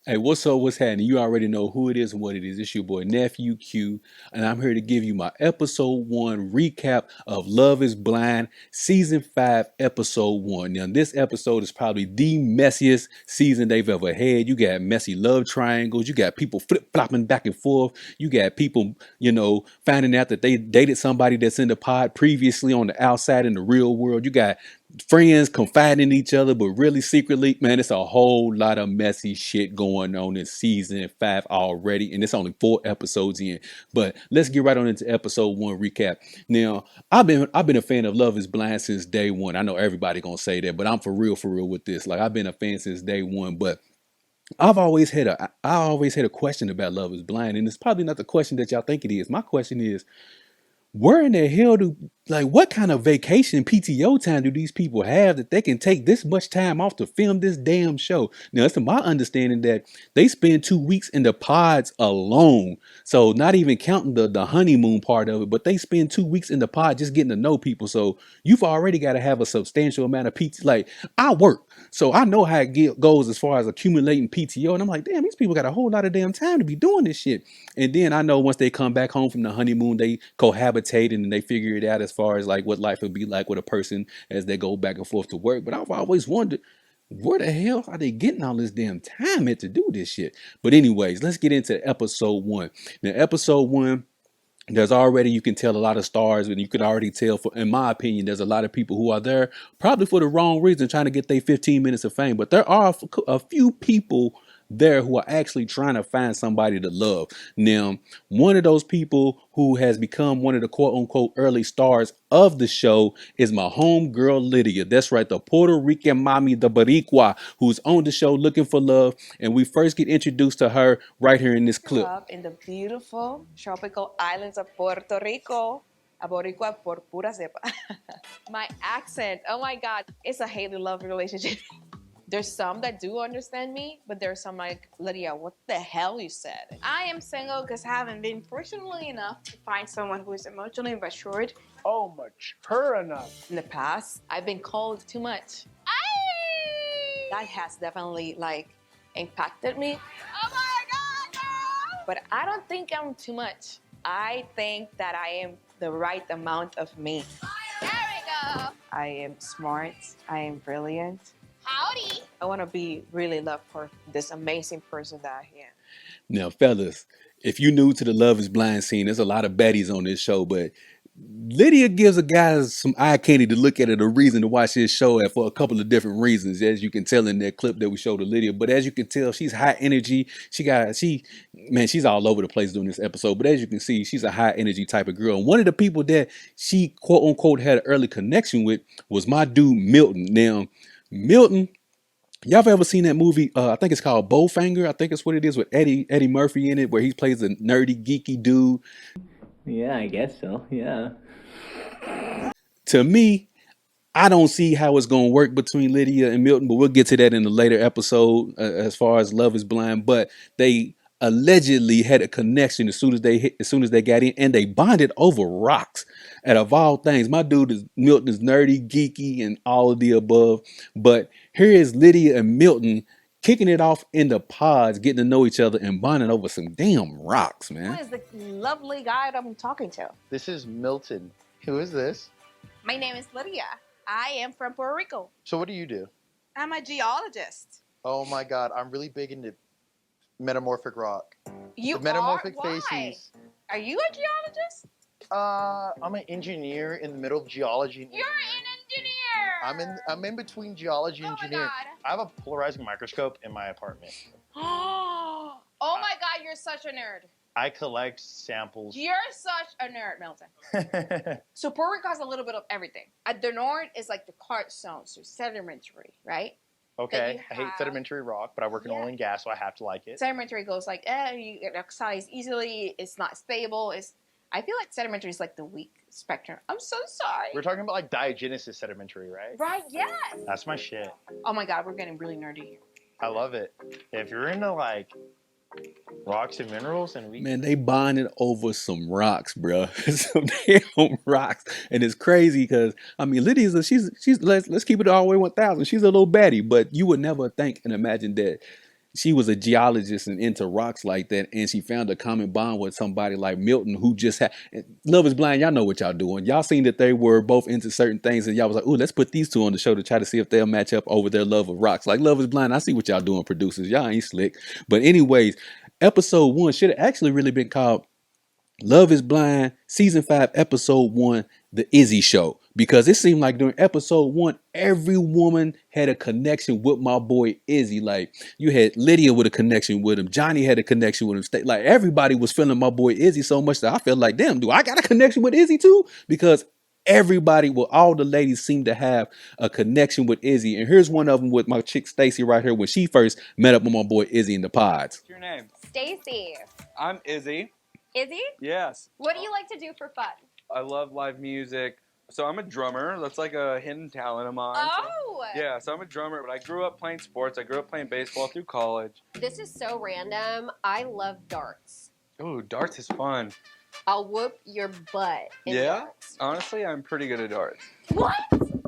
Hey, what's up? What's happening? You already know who it is and what it is. It's your boy Nephew Q, and I'm here to give you my episode one recap of Love is Blind, season five, episode one. Now, this episode is probably the messiest season they've ever had. You got messy love triangles, you got people flip flopping back and forth, you got people, finding out that they dated somebody that's in the pod previously on the outside in the real world. You got friends confiding in each other, but really secretly, man, it's a whole lot of messy shit going on in season five already, and it's only four episodes in. But let's get right on into episode one recap. Now, I've been a fan of Love Is Blind since day one. I know everybody gonna say that, but I'm for real with this. Like I've been a fan since day one, but I always had a question about Love Is Blind, and it's probably not the question that y'all think it is. My question is, where in the hell what kind of vacation PTO time do these people have that they can take this much time off to film this damn show? Now, it's to my understanding that they spend 2 weeks in the pods alone. So not even counting the honeymoon part of it, but they spend 2 weeks in the pod just getting to know people. So you've already got to have a substantial amount of PT. Like I work, so I know how goes as far as accumulating PTO. And I'm like, damn, these people got a whole lot of damn time to be doing this shit. And then I know once they come back home from the honeymoon, they cohabitate and they figure it out as far as like what life would be like with a person as they go back and forth to work. But I've always wondered, where the hell are they getting all this damn time at to do this shit? But anyways, let's get into episode one. Now, episode one, there's already, you can tell a lot of stars, and you can already tell, for in my opinion, there's a lot of people who are there probably for the wrong reason, trying to get their 15 minutes of fame. But there are a few people there who are actually trying to find somebody to love. Now, one of those people who has become one of the quote unquote early stars of the show is my homegirl Lydia. That's right, the Puerto Rican mommy, the Boricua, who's on the show looking for love. And we first get introduced to her right here in this Grew clip. up in the beautiful tropical islands of Puerto Rico. A Boricua por pura cepa. My accent, oh my God, it's a hate and love relationship. There's some that do understand me, but there's some like, Lydia, what the hell you said? I am single because I haven't been fortunately enough to find someone who is emotionally matured. Oh, mature enough. In the past, I've been called too much. That has definitely like impacted me. Oh my God, no! But I don't think I'm too much. I think that I am the right amount of me. There we go. I am smart. I am brilliant. Howdy. I want to be really loved for this amazing person that I am. Now, fellas, if you new to the Love is Blind scene, there's a lot of baddies on this show, but Lydia gives a guy some eye candy to look at it, a reason to watch this show at for a couple of different reasons, as you can tell in that clip that we showed to Lydia. But as you can tell, she's high energy. She's all over the place doing this episode. But as you can see, she's a high energy type of girl. And one of the people that she quote unquote had an early connection with was my dude Milton. Now, Milton, y'all have ever seen that movie? I think it's called Bowfinger. I think it's what it is with Eddie Murphy in it, where he plays a nerdy, geeky dude. Yeah, I guess so. Yeah. To me, I don't see how it's going to work between Lydia and Milton, but we'll get to that in a later episode as far as Love is Blind. But they allegedly had a connection as soon as they got in, and they bonded over rocks. And of all things, my dude is Milton is nerdy, geeky, and all of the above. But here is Lydia and Milton kicking it off in the pods, getting to know each other and bonding over some damn rocks, Who man. is the lovely guy that I'm talking to? This is Milton. Who is this? My name is Lydia. I am from Puerto Rico. So what do you do? I'm a geologist. Oh my God, I'm really big into metamorphic rock. You The metamorphic are? Why? facies. Are you a geologist? I'm an engineer in the middle of geology and You're engineering. an engineer. I'm in between geology and Oh my engineering. God. I have a polarizing microscope in my apartment. Oh my God, you're such a nerd. I collect samples. You're such a nerd, Milton. So Puerto Rico has a little bit of everything. At the north is like the cart zones, so sedimentary, right? Okay, you I hate have- sedimentary rock, but I work in Yeah. oil and gas, so I have to like it. Sedimentary goes like, you get oxidized easily. It's not stable. I feel like sedimentary is like the weak spectrum. I'm so sorry. We're talking about like diagenesis sedimentary, right? Right? Yes. That's my shit. Oh my God, we're getting really nerdy here. I love it. If you're into like rocks and minerals, and we Man, they bonded over some rocks, bro. Some damn rocks, and it's crazy because I mean, she's let's keep it all the way 1,000. She's a little baddie, but you would never think and imagine that she was a geologist and into rocks like that, and she found a common bond with somebody like Milton, who just had Love is Blind. Y'all know what y'all doing. Y'all seen that they were both into certain things, and y'all was like, "Ooh, let's put these two on the show to try to see if they'll match up over their love of rocks." Like Love is Blind. I see what y'all doing, producers. Y'all ain't slick. But anyways, episode 1 should have actually really been called Love is Blind, season 5, episode 1, The Izzy Show. Because it seemed like during episode 1, every woman had a connection with my boy Izzy. Like, you had Lydia with a connection with him. Johnny had a connection with him. Like, everybody was feeling my boy Izzy so much that I felt like, damn, do I got a connection with Izzy too? Because everybody, well, all the ladies seem to have a connection with Izzy. And here's one of them with my chick Stacy right here when she first met up with my boy Izzy in the pods. What's your name? Stacy. I'm Izzy. Izzy? Yes. What do you like to do for fun? I love live music. So I'm a drummer. That's like a hidden talent of mine. Oh! Yeah, so I'm a drummer, but I grew up playing sports. I grew up playing baseball through college. This is so random. I love darts. Ooh, darts is fun. I'll whoop your butt in Yeah? darts. Honestly, I'm pretty good at darts. What?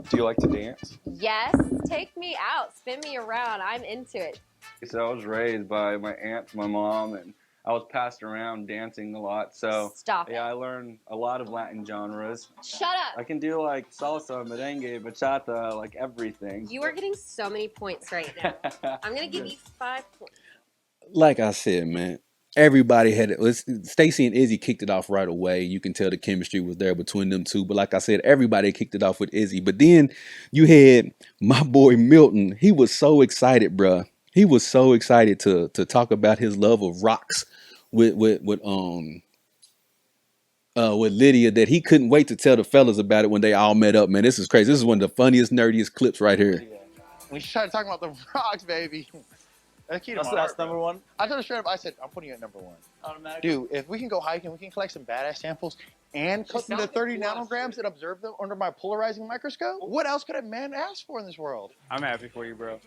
Do you like to dance? Yes. Take me out. Spin me around. I'm into it. So I was raised by my aunt, my mom, and I was passed around dancing a lot. So Stop yeah, I it. learned a lot of Latin genres. Shut I up. can do like salsa, merengue, bachata, like everything. You are getting so many points right now. I'm going to give you 5 points. Like I said, man, everybody had it. Stacy and Izzy kicked it off right away. You can tell the chemistry was there between them two. But like I said, everybody kicked it off with Izzy. But then you had my boy Milton. He was so excited, bruh. He was so excited to talk about his love of rocks with Lydia that he couldn't wait to tell the fellas about it when they all met up. Man, this is crazy. This is one of the funniest, nerdiest clips right here. We started talking about the rocks, baby. That's key to my That's heart, number bro. one. I told her straight up, I said, I'm putting you at number 1. Automatically. Dude, if we can go hiking, we can collect some badass samples and cook them to 30 nanograms and observe them under my polarizing microscope, what else could a man ask for in this world? I'm happy for you, bro.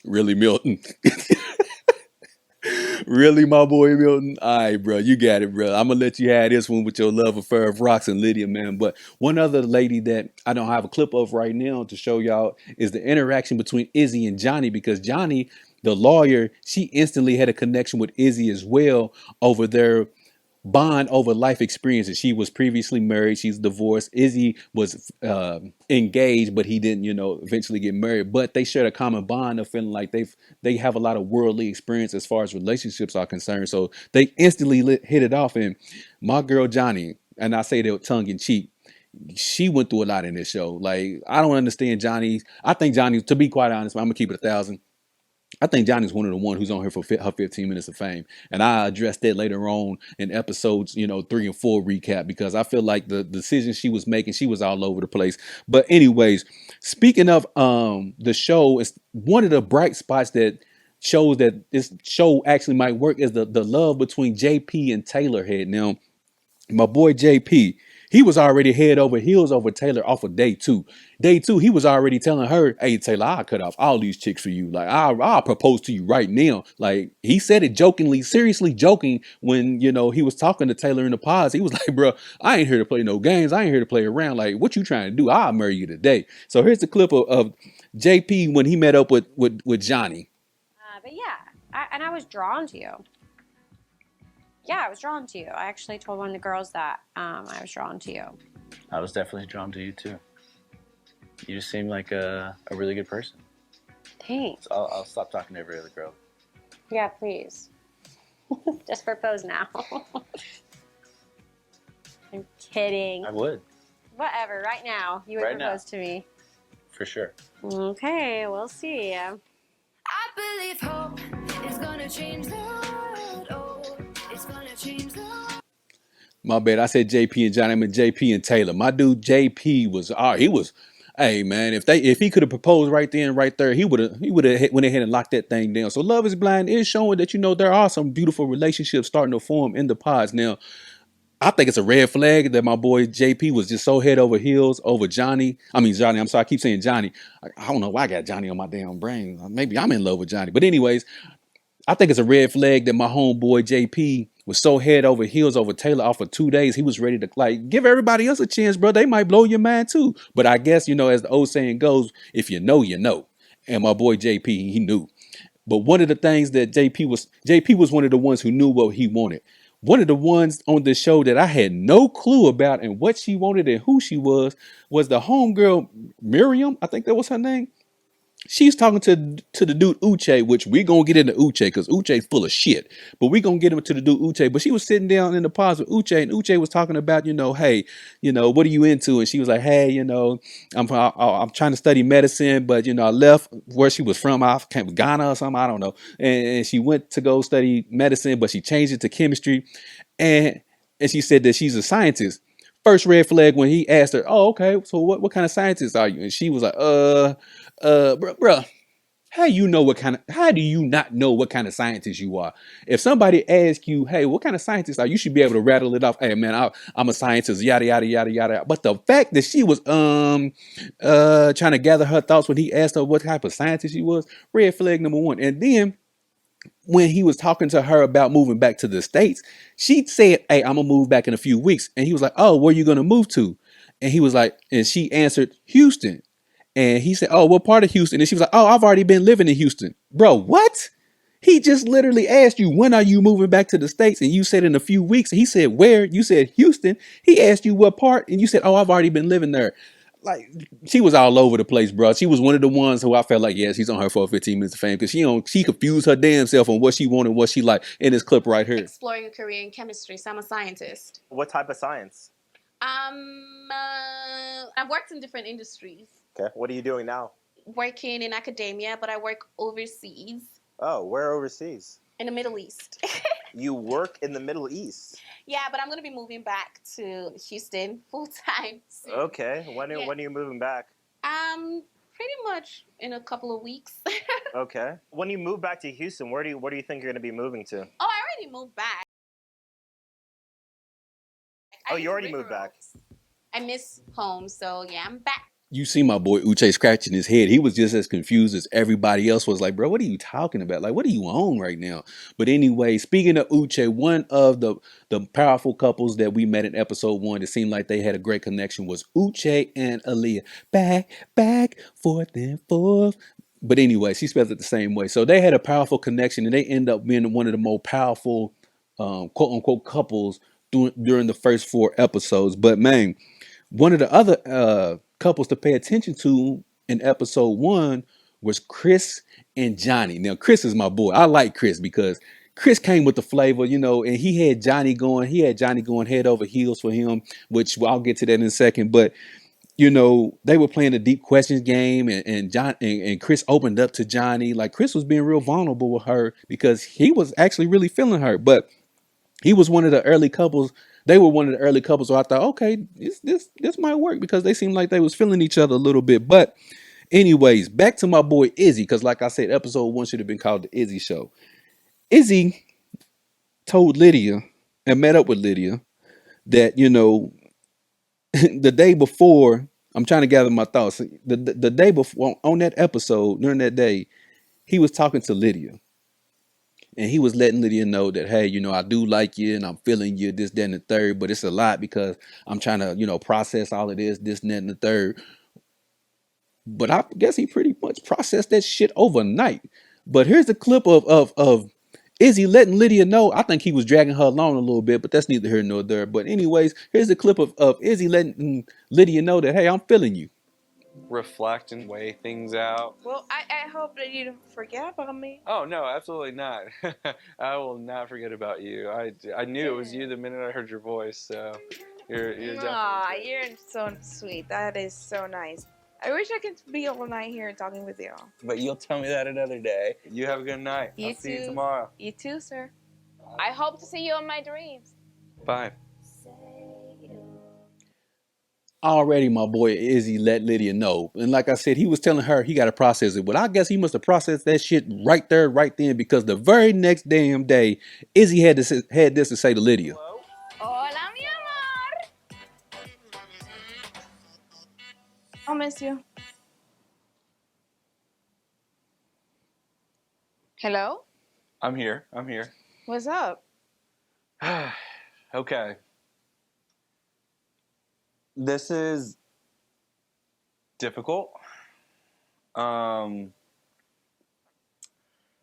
Really, Milton? Really, my boy Milton? All right, bro, you got it, bro. I'm gonna let you have this one with your love affair of rocks and Lydia, man. But one other lady that I don't have a clip of right now to show y'all is the interaction between Izzy and Johnny, because Johnny, the lawyer, she instantly had a connection with Izzy as well over their bond over life experiences. She was previously married. She's divorced. Izzy was engaged, but he didn't, eventually get married. But they shared a common bond of feeling like they have a lot of worldly experience as far as relationships are concerned. So they instantly hit it off. And my girl Johnny, and I say that tongue in cheek, she went through a lot in this show. Like, I don't understand Johnny. I think Johnny, to be quite honest, I'm gonna keep it 1,000. I think Johnny's one of the one who's on here for her 15 minutes of fame. And I addressed that later on in episodes, 3 and 4 recap, because I feel like the decisions she was making, she was all over the place. But anyways, speaking of the show, it's one of the bright spots that shows that this show actually might work is the love between JP and Taylor had. Now, my boy JP, he was already head over heels over Taylor off of day 2. Day 2, he was already telling her, "Hey Taylor, I'll cut off all these chicks for you. Like, I'll propose to you right now." Like, he said it jokingly, seriously joking when, he was talking to Taylor in the pods. He was like, "Bro, I ain't here to play no games. I ain't here to play around. Like, what you trying to do? I'll marry you today." So here's the clip of JP when he met up with Johnny. But yeah, I was drawn to you. Yeah, I was drawn to you. I actually told one of the girls that I was drawn to you. I was definitely drawn to you too. You just seem like a really good person. Thanks. So I'll stop talking to every other girl. Yeah, please. Just propose now. I'm kidding. I would, Whatever, right now. You would Right now. propose to me. for sure. Okay, we'll see. I believe hope is gonna change the world. Oh, it's gonna change the world. My bad. I said JP and Johnny. I meant JP and Taylor. My dude JP was, he was, hey man, if he could have proposed right then and right there, he would have went ahead and locked that thing down. So Love is Blind is showing that there are some beautiful relationships starting to form in the pods. Now, I think it's a red flag that my boy JP was just so head over heels over Johnny. I mean Johnny. I'm sorry, I keep saying Johnny. I don't know why I got Johnny on my damn brain. Maybe I'm in love with Johnny. But anyways, I think it's a red flag that my homeboy JP was so head over heels over Taylor off of 2 days. He was ready to give everybody else a chance, bro. They might blow your mind too. But I guess, as the old saying goes, if you know, you know. And my boy JP, he knew. But one of the things that JP was one of the ones who knew what he wanted. One of the ones on the show that I had no clue about and what she wanted and who she was the homegirl Miriam. I think that was her name. She's talking to the dude Uche, which we gonna get into Uche because Uche's full of shit. But we gonna get him to the dude Uche. But she was sitting down in the pause with Uche, and Uche was talking about, hey, what are you into? And she was like, hey, I'm trying to study medicine, but I left where she was from. I came Ghana or something, I don't know. And she went to go study medicine, but she changed it to chemistry, and she said that she's a scientist. First red flag when he asked her, oh, okay, so what kind of scientist are you? And she was like, bruh, how do you not know what kind of scientist you are? If somebody asks you, hey, what kind of scientist are you? You should be able to rattle it off. Hey man, I'm a scientist, yada yada yada yada. But the fact that she was trying to gather her thoughts when he asked her what type of scientist she was, red flag number one. And then when he was talking to her about moving back to the States, she said, hey, I'm gonna move back in a few weeks. And he was like, oh, where you gonna move to? And he was like, and she answered, Houston. And he said, oh, what part of Houston? And she was like, oh, I've already been living in Houston. Bro, what? He just literally asked you, when are you moving back to the States? And you said in a few weeks. He said, where? You said Houston. He asked you what part? And you said, oh, I've already been living there. Like, she was all over the place, bro. She was one of the ones who I felt like, yeah, she's on her for 15 minutes of fame because she confused her damn self on what she wanted, what she liked in this clip right here. Exploring a career in chemistry, so I'm a scientist. What type of science? I've worked in different industries. Okay. What are you doing now? Working in academia, but I work overseas. Oh, where overseas? In the Middle East. You work in the Middle East? Yeah, but I'm going to be moving back to Houston full time soon. Okay. When are you moving back? Pretty much in a couple of weeks. Okay. When you move back to Houston, where do you think you're going to be moving to? Oh, I already moved back. Oh, you already moved back. I miss home, so yeah, I'm back. You see my boy Uche scratching his head. He was just as confused as everybody else was like, bro, what are you talking about? Like, what are you on right now? But anyway, speaking of Uche, one of the powerful couples that we met in episode 1 that seemed like they had a great connection was Uche and Aaliyah. Back, forth and forth. But anyway, she spells it the same way. So they had a powerful connection and they end up being one of the more powerful quote unquote couples during the first 4 episodes. But man, one of the other couples to pay attention to in episode 1 was Chris and Johnny. Now, Chris is my boy. I like Chris because Chris came with the flavor, and he had Johnny going head over heels for him, which I'll get to that in a second. But they were playing a deep questions game, and Chris opened up to Johnny. Like, Chris was being real vulnerable with her because he was actually really feeling her. But he was one of the early couples. They were one of the early couples. So I thought, okay, this might work because they seemed like they was feeling each other a little bit. But anyways, back to my boy Izzy, because like I said, episode 1 should have been called the Izzy Show. Izzy told Lydia and met up with Lydia that, the day before, I'm trying to gather my thoughts. The day before, on that episode, during that day, he was talking to Lydia. And he was letting Lydia know that, hey, I do like you and I'm feeling you, this, that, and the third, but it's a lot because I'm trying to, process all of this, that, and the third. But I guess he pretty much processed that shit overnight. But here's a clip of Izzy letting Lydia know. I think he was dragging her along a little bit, but that's neither here nor there. But anyways, here's a clip of Izzy letting Lydia know that, hey, I'm feeling you. Reflect and weigh things out. Well, I hope that you don't forget about me. Oh no, absolutely not. I will not forget about you. I knew it was you the minute I heard your voice. So you're Aw, you're so sweet. That is so nice. I wish I could be all night here talking with you. But you'll tell me that another day. You have a good night. I'll see you tomorrow. You too, sir. I hope to see you in my dreams. Bye. Already my boy Izzy let Lydia know. And like I said, he was telling her he got to process it. But I guess he must have processed that shit right there, right then, because the very next damn day, Izzy had this to say to Lydia. Hola, mi amor. I'll miss you. Hello? I'm here. What's up? Okay. This is difficult.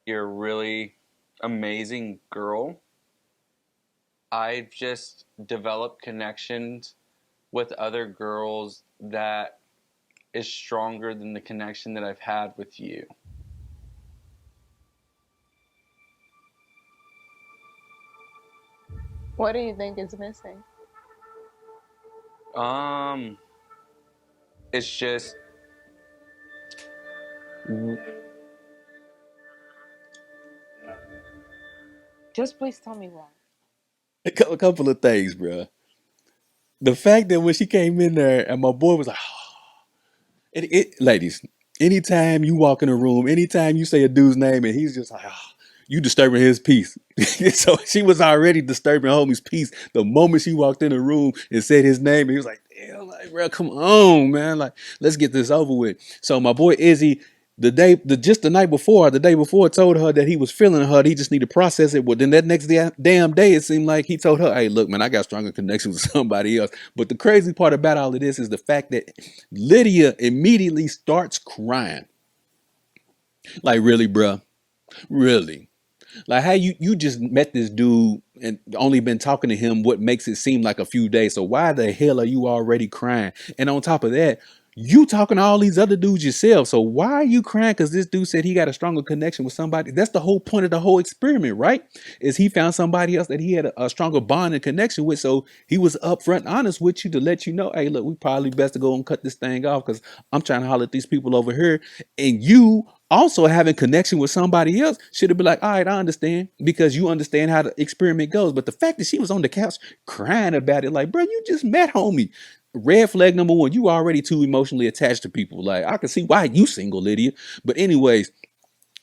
you're a really amazing girl. I've just developed connections with other girls that is stronger than the connection that I've had with you. What do you think is missing? It's just Just please tell me why. A couple of things, bro. The fact that when she came in there and my boy was like, ladies, anytime you walk in a room, anytime you say a dude's name and he's just like, you disturbing his peace. So she was already disturbing homie's peace the moment she walked in the room and said his name. And he was like, damn, like, bro, come on, man. Like, let's get this over with. So my boy Izzy, the day before, told her that he was feeling her. He just need to process it. Well, then that next damn day, it seemed like he told her, hey, look, man, I got stronger connections with somebody else. But the crazy part about all of this is the fact that Lydia immediately starts crying. Like, really, bro? Really? Like, how you just met this dude and only been talking to him what makes it seem like a few days. So why the hell are you already crying? And on top of that, you talking to all these other dudes yourself. So why are you crying? Because this dude said he got a stronger connection with somebody. That's the whole point of the whole experiment, right? Is he found somebody else that he had a stronger bond and connection with. So he was upfront honest with you to let you know, hey, look, we probably best to go and cut this thing off because I'm trying to holler at these people over here. And you also having connection with somebody else should have been like, all right, I understand, because you understand how the experiment goes. But the fact that she was on the couch crying about it, like, bro, you just met homie. Red flag number one, you already too emotionally attached to people. Like, I can see why you single, Lydia. But anyways,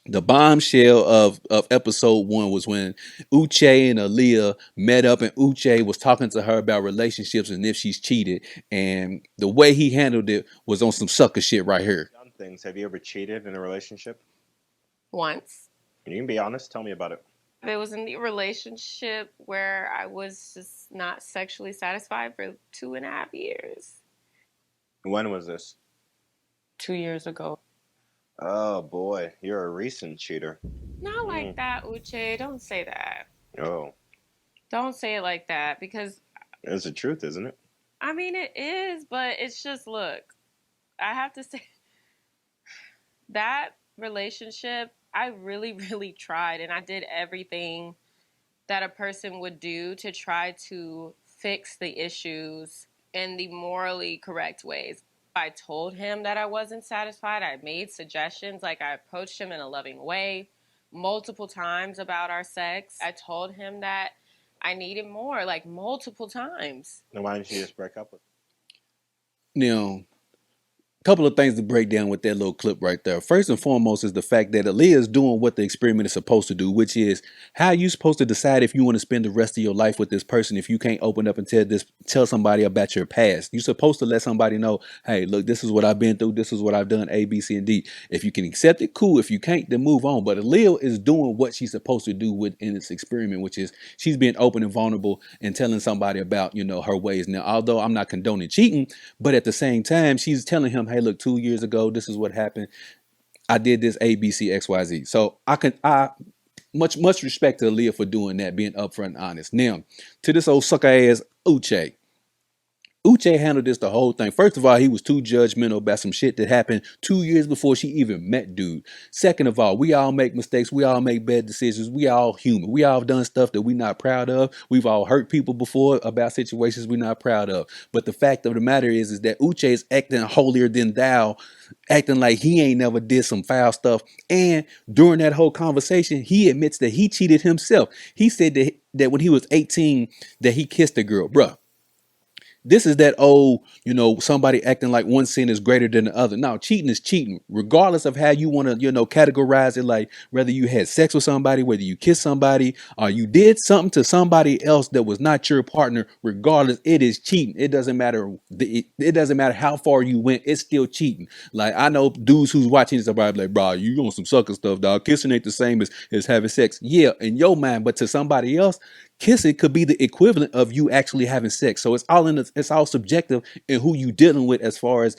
the bombshell of episode 1 was when Uche and Aaliyah met up and Uche was talking to her about relationships and if she's cheated. And the way he handled it was on some sucker shit right here. Things. Have you ever cheated in a relationship? Once. You can be honest. Tell me about it. It was in the relationship where I was just not sexually satisfied for 2.5 years. When was this? 2 years ago. Oh boy, you're a recent cheater. Not like that, Uche. Don't say that. Oh. Don't say it like that because... It's the truth, isn't it? I mean, it is, but it's just, look, I have to say... That relationship, I really, really tried, and I did everything that a person would do to try to fix the issues in the morally correct ways. I told him that I wasn't satisfied. I made suggestions, like I approached him in a loving way multiple times about our sex. I told him that I needed more, like multiple times. Then why didn't you just break up with him? Now, couple of things to break down with that little clip right there. First and foremost is the fact that Aaliyah is doing what the experiment is supposed to do, which is how you supposed to decide if you want to spend the rest of your life with this person if you can't open up and tell somebody about your past. You're supposed to let somebody know, hey, look, this is what I've been through. This is what I've done, A, B, C, and D. If you can accept it, cool. If you can't, then move on. But Aaliyah is doing what she's supposed to do within this experiment, which is she's being open and vulnerable and telling somebody about, her ways. Now, although I'm not condoning cheating, but at the same time, she's telling him, hey, look, 2 years ago, this is what happened. I did this A, B, C, X, Y, Z. So much respect to Aaliyah for doing that, being upfront and honest. Now, to this old sucker ass Uche. Uche handled this the whole thing. First of all, he was too judgmental about some shit that happened 2 years before she even met dude. Second of all, we all make mistakes. We all make bad decisions. We all human. We all done stuff that we're not proud of. We've all hurt people before about situations we're not proud of. But the fact of the matter is that Uche is acting holier than thou, acting like he ain't never did some foul stuff. And during that whole conversation, he admits that he cheated himself. He said that when he was 18, that he kissed a girl. Bruh. This is that old, somebody acting like one sin is greater than the other. No, cheating is cheating, regardless of how you want to, categorize it. Like whether you had sex with somebody, whether you kissed somebody, or you did something to somebody else that was not your partner. Regardless, it is cheating. It doesn't matter. It doesn't matter how far you went. It's still cheating. Like I know dudes who's watching this, about like, bro, you on some sucker stuff, dog. Kissing ain't the same as having sex. Yeah, in your mind, but to somebody else, kissing could be the equivalent of you actually having sex. So it's all subjective in who you dealing with as far as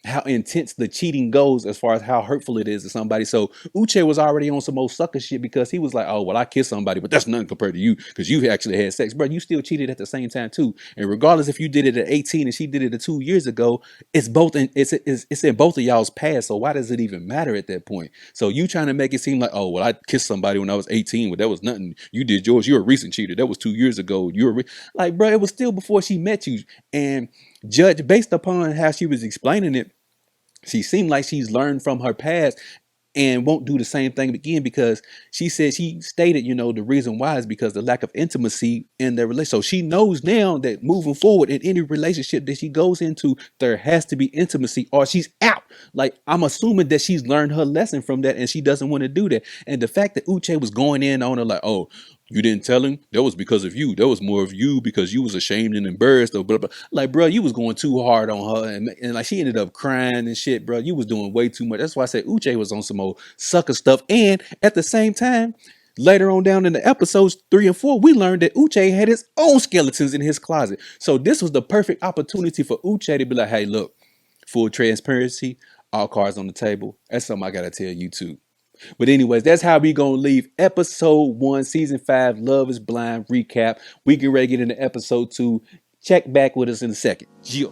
how intense the cheating goes as far as how hurtful it is to somebody. So Uche was already on some old sucker shit because he was like, oh, well, I kissed somebody, but that's nothing compared to you because you actually had sex. Bro, you still cheated at the same time too. And regardless if you did it at 18 and she did it 2 years ago, it's both it's in both of y'all's past. So why does it even matter at that point? So you trying to make it seem like, oh, well, I kissed somebody when I was 18, but that was nothing. You did yours. You're a recent cheater. That was 2 years ago. Like, bro, it was still before she met you. And judge, based upon how she was explaining it, she seemed like she's learned from her past and won't do the same thing again because she stated, the reason why is because the lack of intimacy in their relationship. So she knows now that moving forward in any relationship that she goes into, there has to be intimacy or she's out. Like, I'm assuming that she's learned her lesson from that and she doesn't want to do that. And the fact that Uche was going in on her like, oh, you didn't tell him? That was because of you. That was more of you because you was ashamed and embarrassed. Or blah, blah. Like, bro, you was going too hard on her. And like, she ended up crying and shit, bro. You was doing way too much. That's why I said Uche was on some old sucker stuff. And at the same time, later on down in the episodes 3 and 4, we learned that Uche had his own skeletons in his closet. So this was the perfect opportunity for Uche to be like, hey, look, full transparency, all cards on the table. That's something I got to tell you too. But anyways, that's how we gonna leave episode 1, season 5, Love is Blind recap. We get ready to get into episode 2. Check back with us in a second. Yeah.